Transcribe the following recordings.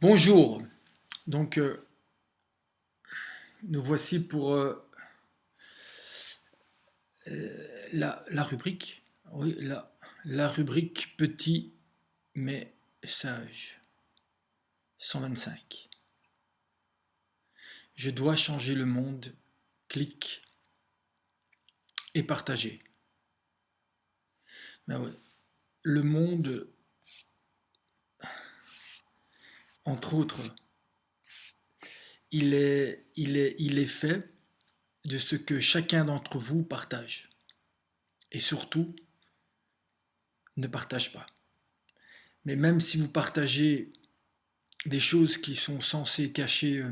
Bonjour, donc nous voici pour la rubrique, oui, la rubrique petit mais sage, 125. Je dois changer le monde, clique et partager. Ben ouais, le monde, entre autres, il est fait de ce que chacun d'entre vous partage. Et surtout, ne partage pas. Mais même si vous partagez des choses qui sont censées cacher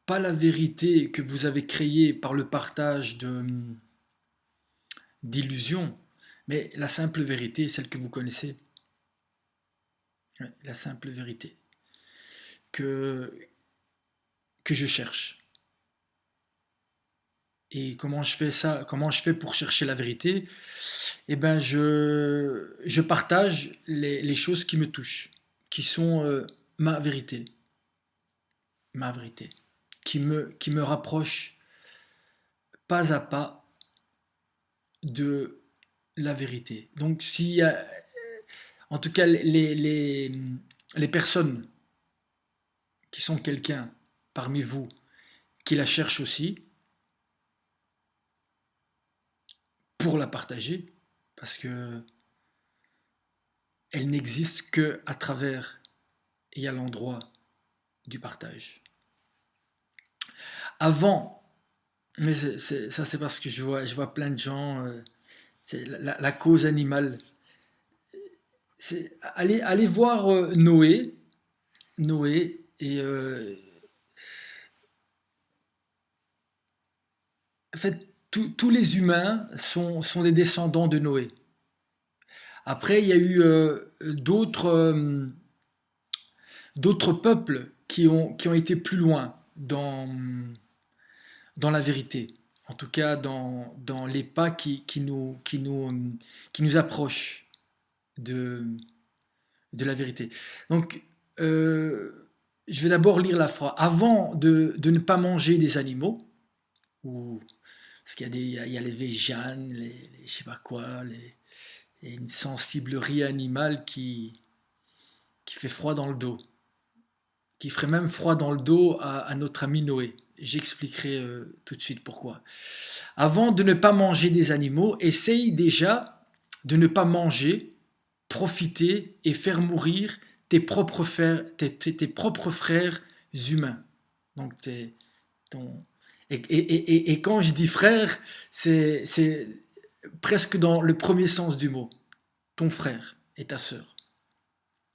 pas la vérité que vous avez créée par le partage d'illusions, mais la simple vérité, celle que vous connaissez. Ouais, la simple vérité que, que je cherche. Et comment je fais ça? Comment je fais pour chercher la vérité? Eh ben, je partage les choses qui me touchent, qui sont ma vérité, ma vérité, qui me rapproche pas à pas de la vérité. Donc, si, en tout cas, les personnes qui sont quelqu'un parmi vous qui la cherchent aussi, pour la partager, parce que elle n'existe que à travers et à l'endroit du partage. Avant, mais ça c'est parce que je vois plein de gens, c'est la cause animale. Allez voir Noé et en fait tous les humains sont des descendants de Noé. Après, il y a eu d'autres peuples qui ont été plus loin dans la vérité. En tout cas, dans les pas qui nous approchent de, de la vérité. Donc, je vais d'abord lire la phrase. Avant de ne pas manger des animaux, ou, parce qu'il y a, il y a les véganes, je sais pas quoi, il y a une sensiblerie animale qui fait froid dans le dos, qui ferait même froid dans le dos à notre ami Noé. J'expliquerai tout de suite pourquoi. Avant de ne pas manger des animaux, essaye déjà de ne pas manger, profiter et faire mourir tes propres frères humains. Donc, ton, et quand je dis frère, c'est presque dans le premier sens du mot. Ton frère et ta sœur.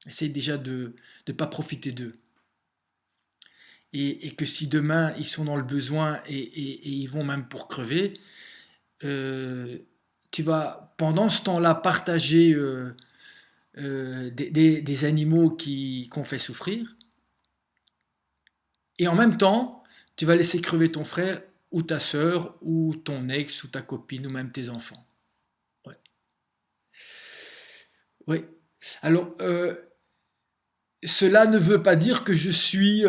Essaye déjà de ne pas profiter d'eux. Et que si demain ils sont dans le besoin et ils vont même pour crever, euh, tu vas pendant ce temps-là partager des animaux qu'on fait souffrir, et en même temps, tu vas laisser crever ton frère ou ta sœur ou ton ex ou ta copine ou même tes enfants. Ouais. Oui. Alors, cela ne veut pas dire que je suis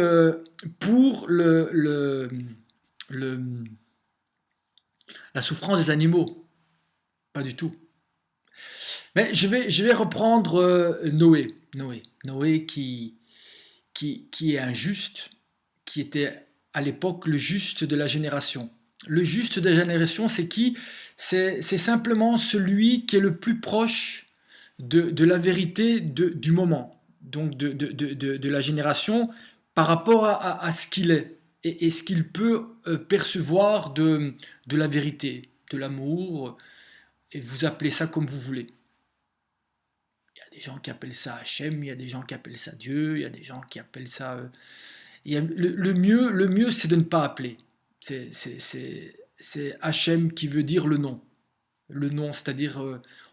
pour le- la souffrance des animaux. Pas du tout. Mais je vais reprendre Noé. Noé qui est un juste, qui était à l'époque le juste de la génération. Le juste de la génération, c'est qui? C'est simplement celui qui est le plus proche de la vérité du moment, donc de la génération par rapport à ce qu'il est et ce qu'il peut percevoir de la vérité, de l'amour, et vous appelez ça comme vous voulez. Il y a des gens qui appellent ça Hachem, il y a des gens qui appellent ça Dieu, il y a des gens qui appellent ça le mieux, c'est de ne pas appeler. C'est Hachem qui veut dire le nom. Le nom, c'est-à-dire,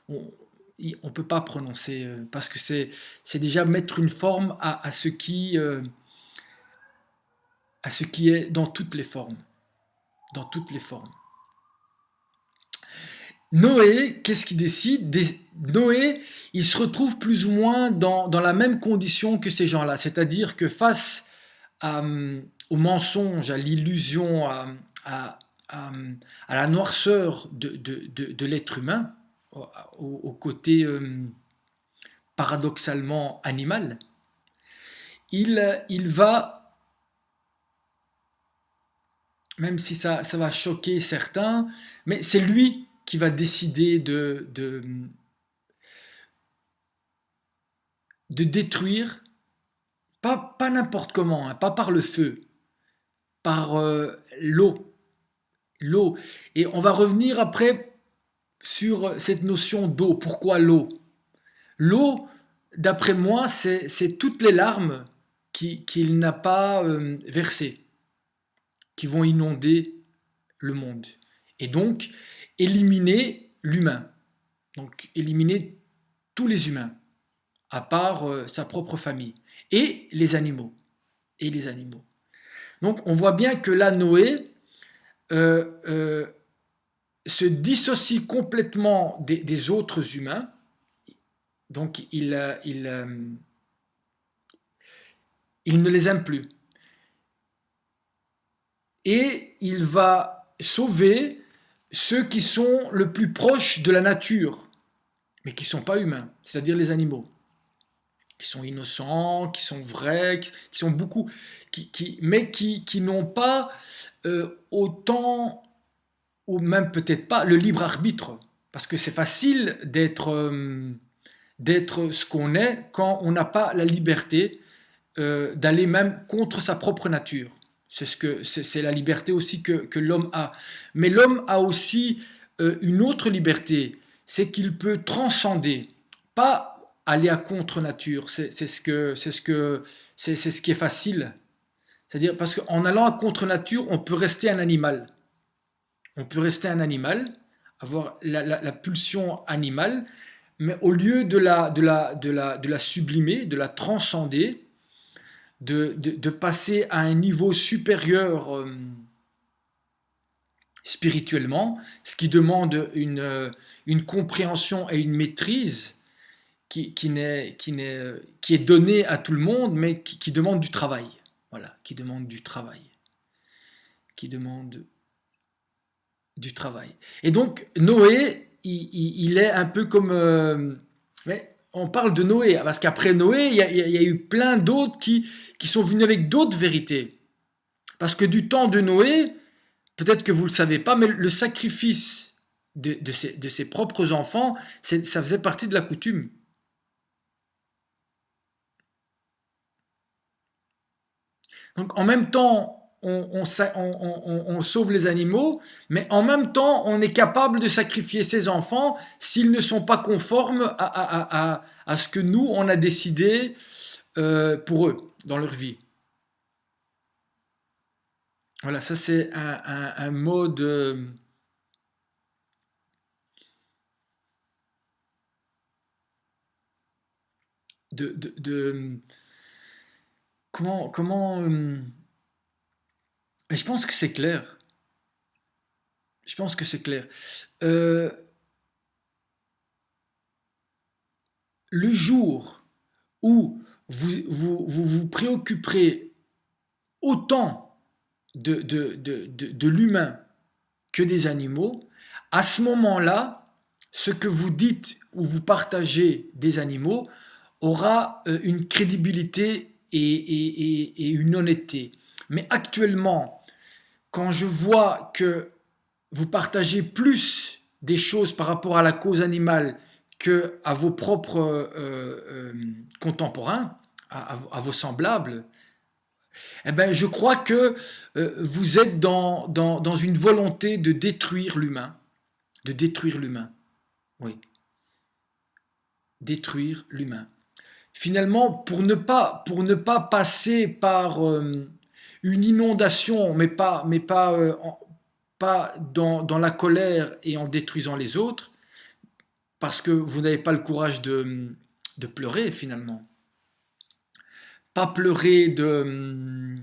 on ne peut pas prononcer, parce que c'est déjà mettre une forme à ce qui est dans toutes les formes. Dans toutes les formes. Noé, qu'est-ce qu'il décide? Noé, il se retrouve plus ou moins dans la même condition que ces gens-là, c'est-à-dire que face au mensonge, à l'illusion, à- à- à la noirceur de l'être humain, au côté paradoxalement animal, il va, même si ça va choquer certains, mais c'est lui qui va décider de détruire, pas n'importe comment, hein, pas par le feu, par l'eau. L'eau. Et on va revenir après sur cette notion d'eau. Pourquoi l'eau? L'eau, d'après moi, c'est toutes les larmes qu'il n'a pas versées, qui vont inonder le monde. Et donc, éliminer l'humain. Donc, éliminer tous les humains, à part sa propre famille. Et les animaux. Et les animaux. Donc, on voit bien que là, Noé se dissocie complètement des autres humains. Donc, il ne les aime plus. Et il va sauver ceux qui sont le plus proches de la nature, mais qui ne sont pas humains, c'est-à-dire les animaux, qui sont innocents, qui sont vrais, qui sont beaucoup, mais qui n'ont pas autant, ou même peut-être pas, le libre arbitre. Parce que c'est facile d'être ce qu'on est quand on n'a pas la liberté d'aller même contre sa propre nature. C'est la liberté aussi que l'homme a. Mais l'homme a aussi une autre liberté, c'est qu'il peut transcender, pas aller à contre nature. C'est ce qui est facile. C'est-à-dire parce qu'en allant à contre nature, on peut rester un animal. On peut rester un animal, avoir la pulsion animale, mais au lieu de la sublimer, de la transcender, de passer à un niveau supérieur spirituellement, ce qui demande une compréhension et une maîtrise qui est donnée à tout le monde, mais qui demande du travail. Voilà, qui demande du travail. Qui demande du travail. Et donc, Noé, il est un peu comme... mais on parle de Noé, parce qu'après Noé, il y a eu plein d'autres qui sont venus avec d'autres vérités. Parce que du temps de Noé, peut-être que vous ne le savez pas, mais le sacrifice de ses propres enfants, ça faisait partie de la coutume. Donc en même temps, on sauve les animaux, mais en même temps, on est capable de sacrifier ses enfants s'ils ne sont pas conformes à ce que nous, on a décidé pour eux, dans leur vie. Voilà, ça c'est un mode de comment je pense que c'est clair. Je pense que c'est clair. Euh, le jour où vous préoccuperez autant de l'humain que des animaux, à ce moment-là, ce que vous dites ou vous partagez des animaux aura une crédibilité et une honnêteté. Mais actuellement, quand je vois que vous partagez plus des choses par rapport à la cause animale que à vos propres contemporains, à vos semblables, eh ben, je crois que vous êtes dans une volonté de détruire l'humain. De détruire l'humain. Oui, détruire l'humain. Finalement, pour ne pas passer par une inondation, mais pas dans la colère et en détruisant les autres, parce que vous n'avez pas le courage de pleurer finalement. Pas pleurer de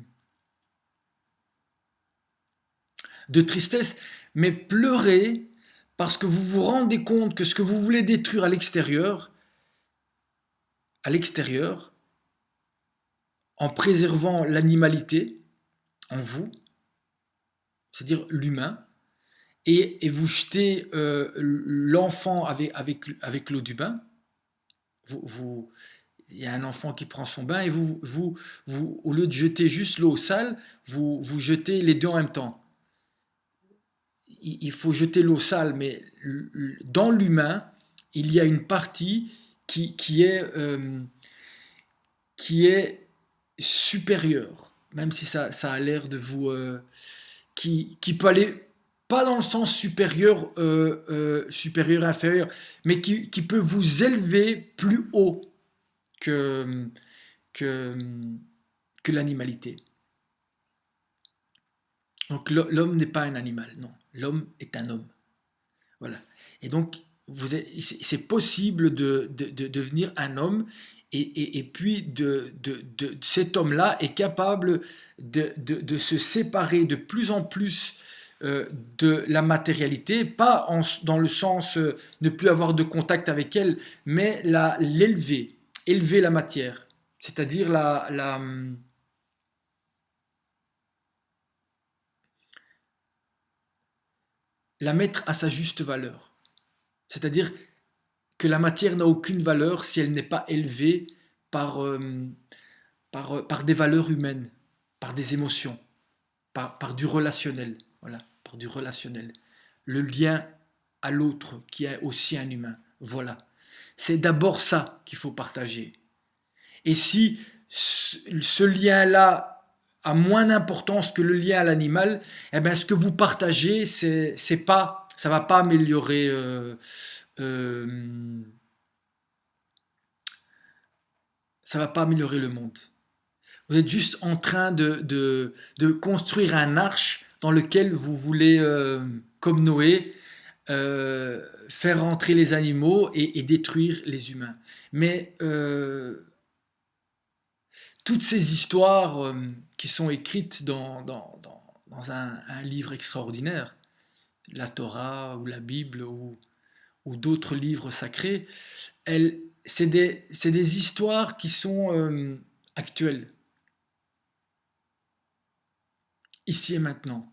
tristesse, mais pleurer parce que vous vous rendez compte que ce que vous voulez détruire à l'extérieur, en préservant l'animalité en vous, c'est-à-dire l'humain, et vous jetez l'enfant avec l'eau du bain. Il y a un enfant qui prend son bain et au lieu de jeter juste l'eau sale, vous jetez les deux en même temps. Il faut jeter l'eau sale, mais dans l'humain, il y a une partie qui est supérieure, même si ça a l'air de vous... qui peut aller pas dans le sens supérieur, supérieur inférieur, mais qui peut vous élever plus haut que, que, que l'animalité. Donc l'homme n'est pas un animal, non. L'homme est un homme. Voilà. Et donc, c'est possible de devenir un homme et puis cet homme-là est capable de se séparer de plus en plus de la matérialité, pas dans le sens ne plus avoir de contact avec elle, mais élever la matière, c'est-à-dire la mettre à sa juste valeur. C'est-à-dire que la matière n'a aucune valeur si elle n'est pas élevée par, par des valeurs humaines, par des émotions, par du relationnel. Voilà, par du relationnel. Le lien à l'autre qui est aussi un humain. Voilà. C'est d'abord ça qu'il faut partager. Et si ce lien-là a moins d'importance que le lien à l'animal, eh bien, ce que vous partagez, c'est pas, ça va pas améliorer. Euh, ça va pas améliorer le monde. Vous êtes juste en train de construire un arche dans lequel vous voulez, comme Noé, faire rentrer les animaux et détruire les humains. Mais toutes ces histoires qui sont écrites dans un livre extraordinaire, la Torah ou la Bible ou d'autres livres sacrés, c'est des histoires qui sont actuelles, ici et maintenant.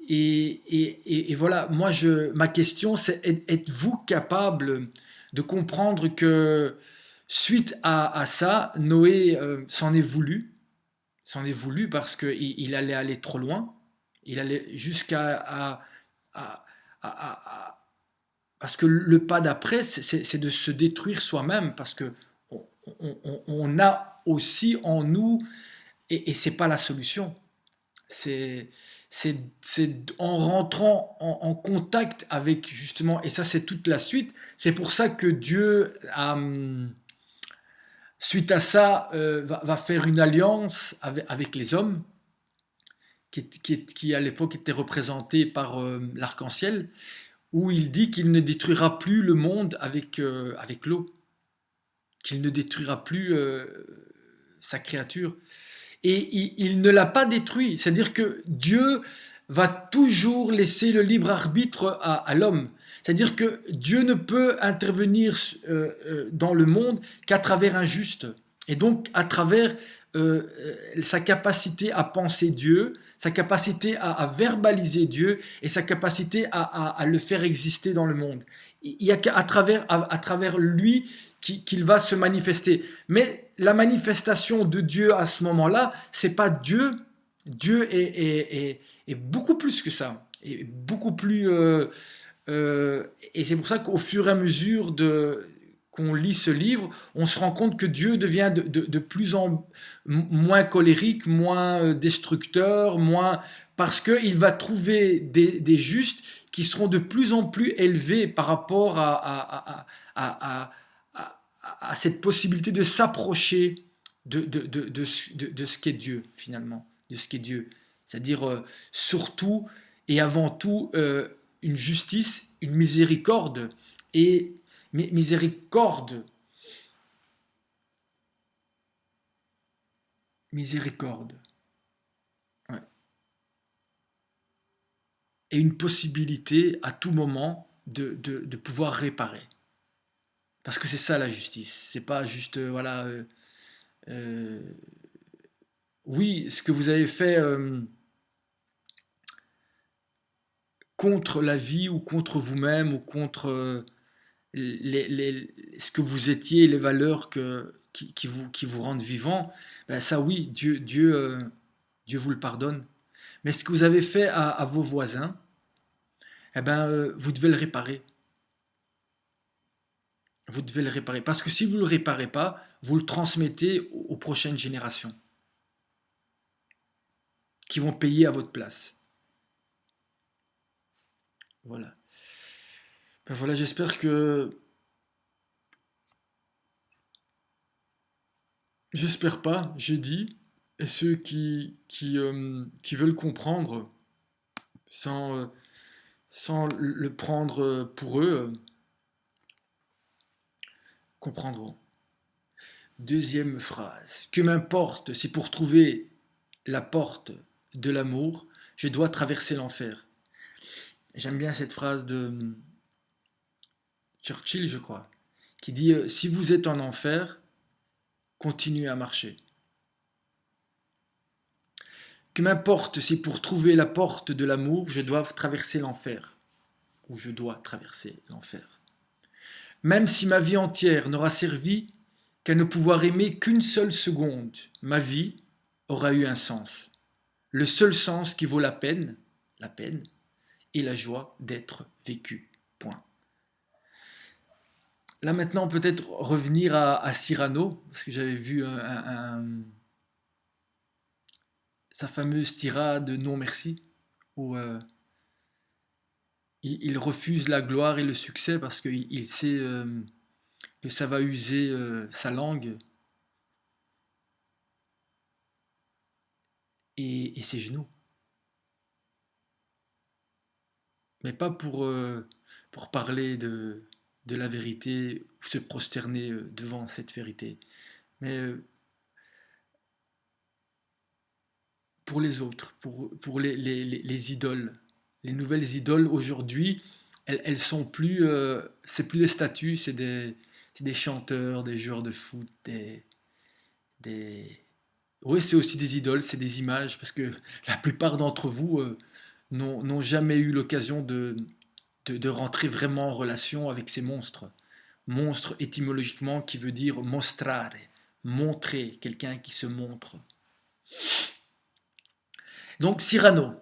Et voilà, ma question, c'est êtes-vous capable de comprendre que suite à ça, Noé s'en est voulu parce qu'il allait aller trop loin, il allait jusqu'à à- parce que le pas d'après, c'est de se détruire soi-même, parce que on a aussi en nous, et c'est pas la solution. C'est c'est en rentrant en contact avec justement, et ça c'est toute la suite. C'est pour ça que Dieu suite à ça, va faire une alliance avec les hommes, qui à l'époque était représenté par l'arc-en-ciel, où il dit qu'il ne détruira plus le monde avec l'eau, qu'il ne détruira plus sa créature. Et il ne l'a pas détruit, c'est-à-dire que Dieu va toujours laisser le libre arbitre à l'homme. C'est-à-dire que Dieu ne peut intervenir dans le monde qu'à travers un juste. Et donc à travers sa capacité à penser Dieu, sa capacité à verbaliser Dieu et sa capacité à le faire exister dans le monde. Il n'y a qu'à travers lui qu'il va se manifester. Mais la manifestation de Dieu à ce moment-là, c'est pas Dieu. Dieu est beaucoup plus que ça. Et beaucoup plus. Et c'est pour ça qu'au fur et à mesure qu'on lit ce livre, on se rend compte que Dieu devient de plus en moins colérique, moins destructeur, moins parce qu'il va trouver des justes qui seront de plus en plus élevés par rapport à, à cette possibilité de s'approcher de ce qu'est Dieu, finalement, de ce qu'est Dieu. C'est-à-dire surtout et avant tout une justice, une miséricorde, et miséricorde, miséricorde, ouais. Et une possibilité à tout moment de pouvoir réparer. Parce que c'est ça la justice. C'est pas juste, voilà, euh, oui, ce que vous avez fait contre la vie ou contre vous-même ou contre ce que vous étiez, les valeurs qui vous rendent vivant, ben ça oui, Dieu vous le pardonne. Mais ce que vous avez fait à vos voisins, eh ben, vous devez le réparer. Vous devez le réparer. Parce que si vous ne le réparez pas, vous le transmettez aux prochaines générations qui vont payer à votre place. Voilà. Ben voilà, j'espère que... J'espère pas, j'ai dit. Et ceux qui veulent comprendre sans, sans le prendre pour eux, comprendront. Deuxième phrase. Que m'importe si pour trouver la porte de l'amour, je dois traverser l'enfer. J'aime bien cette phrase de Churchill, je crois, qui dit si vous êtes en enfer, continuez à marcher. Que m'importe si pour trouver la porte de l'amour, je dois traverser l'enfer, ou je dois traverser l'enfer. Même si ma vie entière n'aura servi qu'à ne pouvoir aimer qu'une seule seconde, ma vie aura eu un sens. Le seul sens qui vaut la peine, et la joie d'être vécu. Point. Là maintenant, peut-être revenir à Cyrano, parce que j'avais vu sa fameuse tirade Non merci, où il refuse la gloire et le succès parce qu'il sait que ça va user sa langue et ses genoux. Mais pas pour parler de la vérité ou se prosterner devant cette vérité, mais pour les autres, pour les idoles. Les nouvelles idoles aujourd'hui, elles sont plus, c'est plus des statues, c'est des chanteurs, des joueurs de foot, des... Oui, c'est aussi des idoles, c'est des images, parce que la plupart d'entre vous n'ont jamais eu l'occasion de rentrer vraiment en relation avec ces monstres. Monstre étymologiquement qui veut dire mostrare, montrer, quelqu'un qui se montre. Donc Cyrano,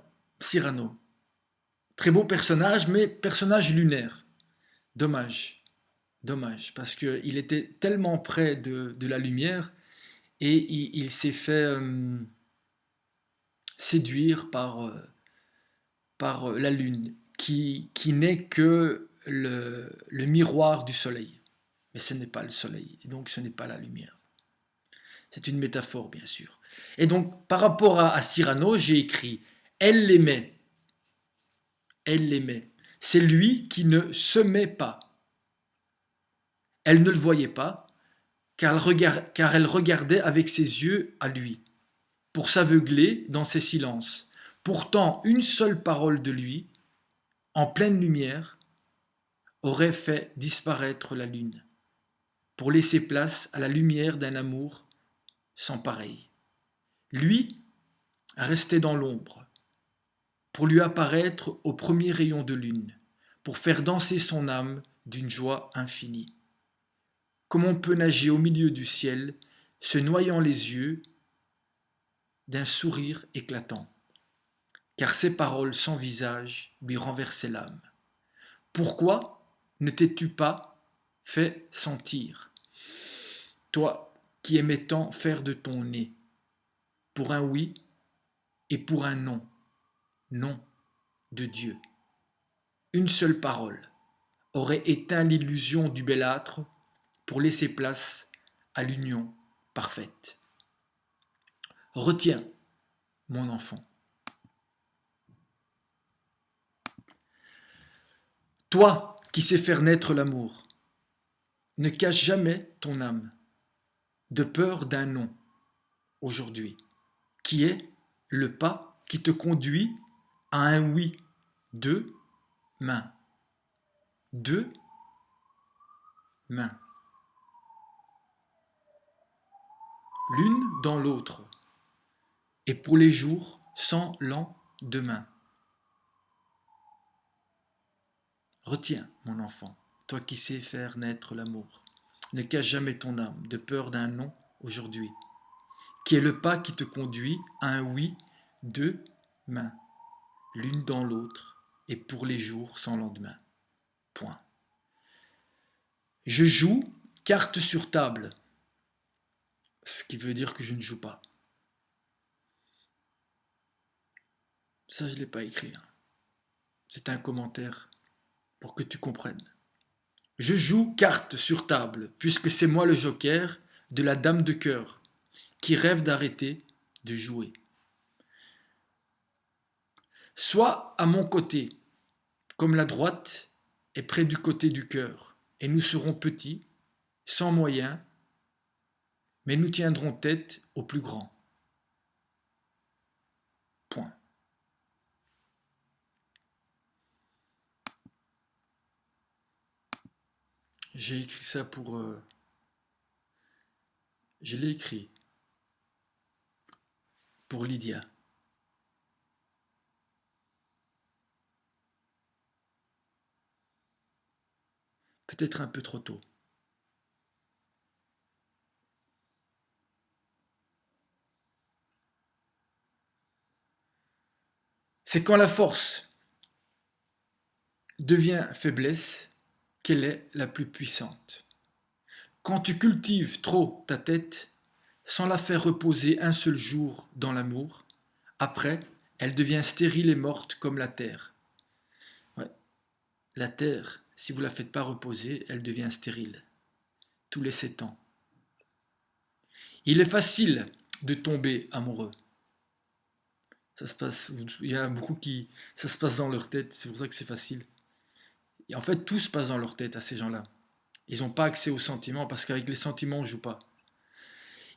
très beau personnage, mais personnage lunaire. Dommage, dommage, parce qu'il était tellement près de la lumière et il s'est fait séduire par la lune, qui n'est que le miroir du soleil. Mais ce n'est pas le soleil, et donc ce n'est pas la lumière. C'est une métaphore, bien sûr. Et donc, par rapport à Cyrano, j'ai écrit « Elle l'aimait, elle l'aimait. C'est lui qui ne semait pas. Elle ne le voyait pas, car elle regardait avec ses yeux à lui, pour s'aveugler dans ses silences. Pourtant, une seule parole de lui, en pleine lumière, aurait fait disparaître la lune, pour laisser place à la lumière d'un amour sans pareil. Lui restait dans l'ombre, pour lui apparaître au premier rayon de lune, pour faire danser son âme d'une joie infinie. Comme on peut nager au milieu du ciel, se noyant les yeux d'un sourire éclatant, car ses paroles sans visage lui renversaient l'âme. Pourquoi ne t'es-tu pas fait sentir, toi qui aimais tant faire de ton nez, pour un oui et pour un non, non de Dieu. Une seule parole aurait éteint l'illusion du bellâtre pour laisser place à l'union parfaite. Retiens, mon enfant. Toi qui sais faire naître l'amour, ne cache jamais ton âme de peur d'un non aujourd'hui, qui est le pas qui te conduit à un oui demain. deux mains, l'une dans l'autre, et pour les jours sans lendemain. Retiens, mon enfant, toi qui sais faire naître l'amour. Ne cache jamais ton âme de peur d'un non aujourd'hui, qui est le pas qui te conduit à un oui, deux mains, l'une dans l'autre, et pour les jours sans lendemain. Point. Je joue carte sur table, ce qui veut dire que je ne joue pas. Ça, je ne l'ai pas écrit. C'est un commentaire pour que tu comprennes. Je joue carte sur table, puisque c'est moi le joker de la dame de cœur, qui rêve d'arrêter de jouer. Sois à mon côté, comme la droite est près du côté du cœur, et nous serons petits, sans moyens, mais nous tiendrons tête au plus grand. Point. J'ai écrit ça pour... je l'ai écrit pour Lydia. Peut-être un peu trop tôt. C'est quand la force devient faiblesse qu'elle est la plus puissante. Quand tu cultives trop ta tête, sans la faire reposer un seul jour dans l'amour, après, elle devient stérile et morte comme la terre. Ouais. La terre, si vous ne la faites pas reposer, elle devient stérile, tous les 7 ans. Il est facile de tomber amoureux. Ça se passe, il y a beaucoup qui, ça se passe dans leur tête, c'est pour ça que c'est facile. Et en fait, tout se passe dans leur tête à ces gens-là. Ils n'ont pas accès aux sentiments parce qu'avec les sentiments, on ne joue pas.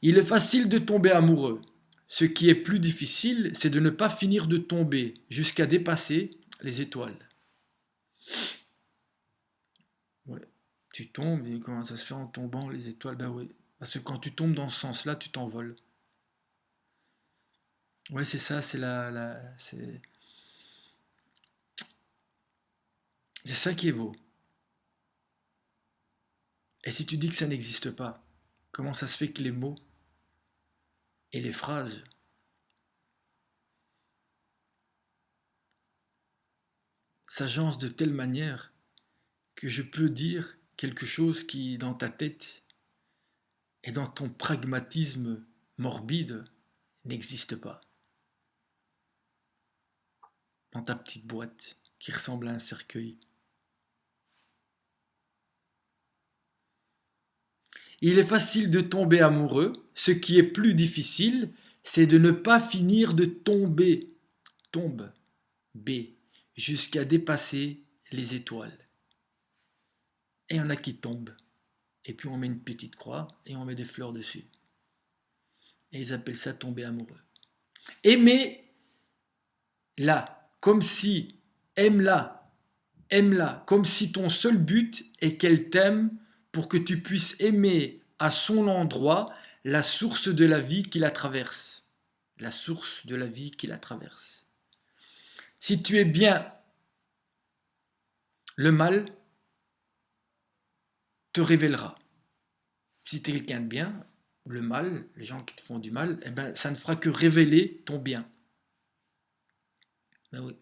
Il est facile de tomber amoureux. Ce qui est plus difficile, c'est de ne pas finir de tomber jusqu'à dépasser les étoiles. Ouais. Tu tombes, et comment ça se fait en tombant les étoiles? Ben oui. Parce que quand tu tombes dans ce sens-là, tu t'envoles. Ouais, c'est ça, c'est ça qui est beau. Et si tu dis que ça n'existe pas, comment ça se fait que les mots et les phrases s'agencent de telle manière que je peux dire quelque chose qui, dans ta tête et dans ton pragmatisme morbide, n'existe pas. Dans ta petite boîte qui ressemble à un cercueil. Il est facile de tomber amoureux. Ce qui est plus difficile, c'est de ne pas finir de tomber. Tombe. B. Jusqu'à dépasser les étoiles. Et il y en a qui tombent. Et puis on met une petite croix et on met des fleurs dessus. Et ils appellent ça tomber amoureux. Aimer là, comme si, aime-la, comme si ton seul but est qu'elle t'aime pour que tu puisses aimer à son endroit la source de la vie qui la traverse. La source de la vie qui la traverse. Si tu es bien, le mal te révélera. Si tu es quelqu'un de bien, le mal, les gens qui te font du mal, eh ben, ça ne fera que révéler ton bien. Ben oui.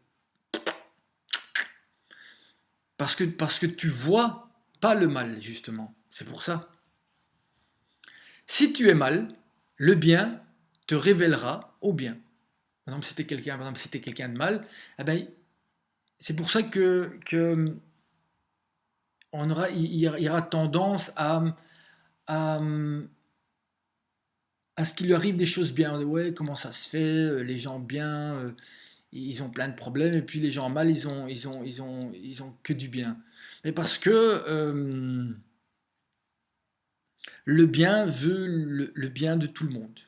Parce que tu vois pas le mal, justement. C'est pour ça. Si tu es mal, le bien te révélera au bien. Par exemple, si t'es quelqu'un de mal, eh ben, c'est pour ça que il y aura tendance à, à ce qu'il lui arrive des choses bien. Ouais, comment ça se fait? Les gens bien, ils ont plein de problèmes, et puis les gens mal, ils ont que du bien. Mais parce que le bien veut le bien de tout le monde.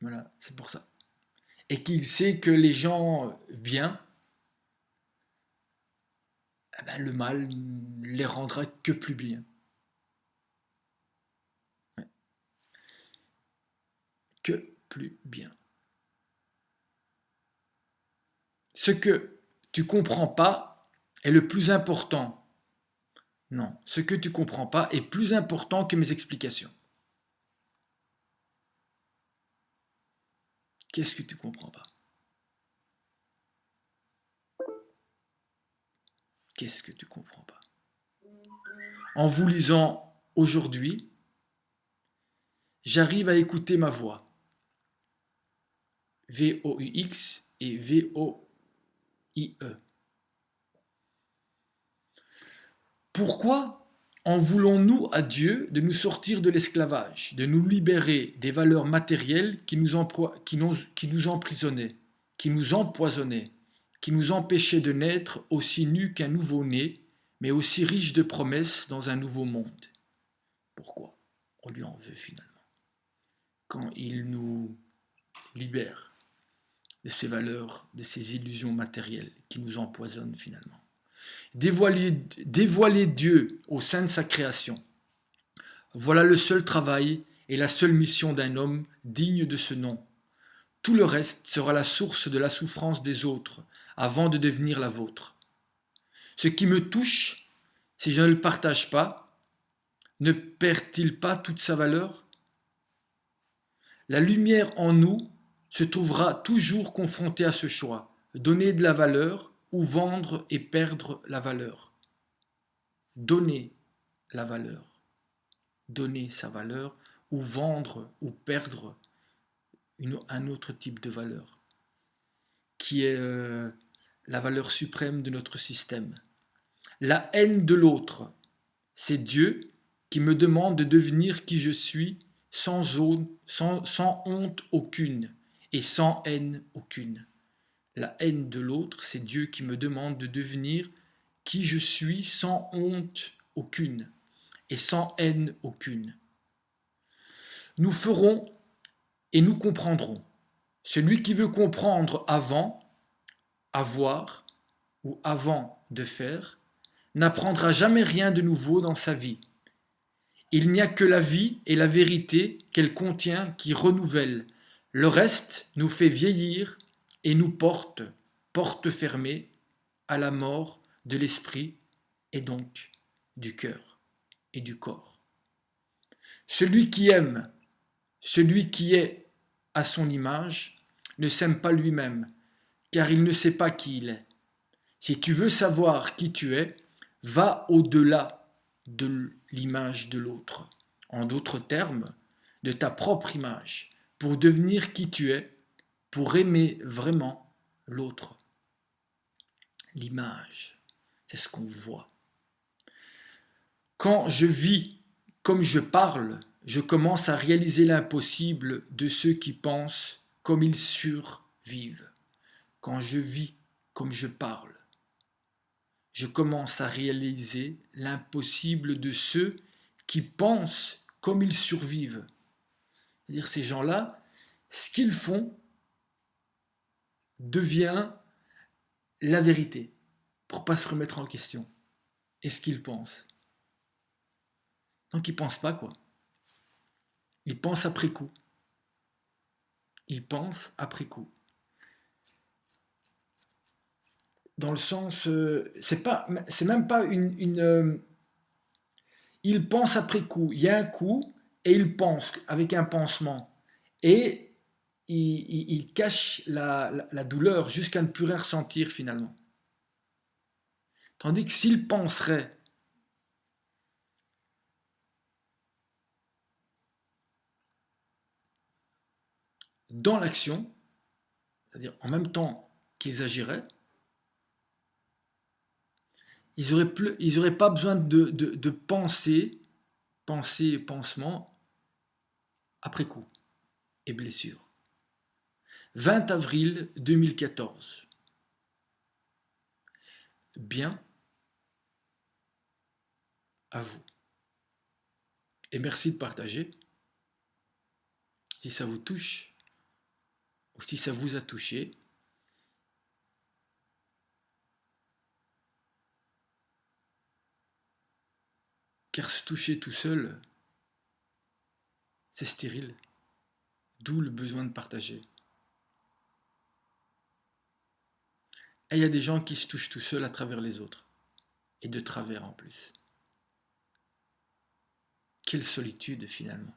Voilà, c'est pour ça. Et qu'il sait que les gens bien, eh ben, le mal ne les rendra que plus bien. Ouais, que plus bien. Ce que tu comprends pas est le plus important. Non, ce que tu comprends pas est plus important que mes explications. Qu'est-ce que tu comprends pas? Qu'est-ce que tu comprends pas? En vous lisant aujourd'hui, j'arrive à écouter ma voix. V-O-U-X et V-O-I-E. Pourquoi en voulons-nous à Dieu de nous sortir de l'esclavage, de nous libérer des valeurs matérielles qui nous emprisonnaient, qui nous empoisonnaient, qui nous empêchaient de naître aussi nus qu'un nouveau-né, mais aussi riches de promesses dans un nouveau monde? Pourquoi on lui en veut finalement quand il nous libère de ces valeurs, de ces illusions matérielles qui nous empoisonnent finalement? Dévoiler Dieu au sein de sa création. Voilà le seul travail et la seule mission d'un homme digne de ce nom. Tout le reste sera la source de la souffrance des autres avant de devenir la vôtre. Ce qui me touche, si je ne le partage pas, ne perd-il pas toute sa valeur? La lumière en nous se trouvera toujours confrontée à ce choix, donner de la valeur ou vendre et perdre la valeur. Donner la valeur, donner sa valeur, ou vendre ou perdre un autre type de valeur, qui est la valeur suprême de notre système. La haine de l'autre, c'est Dieu qui me demande de devenir qui je suis sans honte aucune et sans haine aucune. La haine de l'autre, c'est Dieu qui me demande de devenir qui je suis sans honte aucune et sans haine aucune. Nous ferons et nous comprendrons. Celui qui veut comprendre avant, avoir ou avant de faire, n'apprendra jamais rien de nouveau dans sa vie. Il n'y a que la vie et la vérité qu'elle contient qui renouvellent. Le reste nous fait vieillir et nous porte fermée, à la mort de l'esprit et donc du cœur et du corps. Celui qui aime, celui qui est à son image, ne s'aime pas lui-même, car il ne sait pas qui il est. Si tu veux savoir qui tu es, va au-delà de l'image de l'autre. En d'autres termes, de ta propre image, pour devenir qui tu es, pour aimer vraiment l'autre. L'image, c'est ce qu'on voit. Quand je vis comme je parle, je commence à réaliser l'impossible de ceux qui pensent comme ils survivent. Quand je vis comme je parle, je commence à réaliser l'impossible de ceux qui pensent comme ils survivent. C'est-à-dire ces gens-là, ce qu'ils font devient la vérité, pour ne pas se remettre en question. Et ce qu'ils pensent. Donc ils ne pensent pas quoi. Ils pensent après coup. Ils pensent après coup. Dans le sens, c'est même pas ils pensent après coup. Il y a un coup et ils pensent avec un pansement. Et ils cachent la douleur jusqu'à ne plus rien ressentir finalement. Tandis que s'ils penseraient dans l'action, c'est-à-dire en même temps qu'ils agiraient, ils n'auraient pas besoin de penser et pansement après coup et blessure. 20 avril 2014. Bien à vous. Et merci de partager. Si ça vous touche, ou si ça vous a touché, car se toucher tout seul, c'est stérile, d'où le besoin de partager. Et il y a des gens qui se touchent tout seuls à travers les autres, et de travers en plus. Quelle solitude finalement.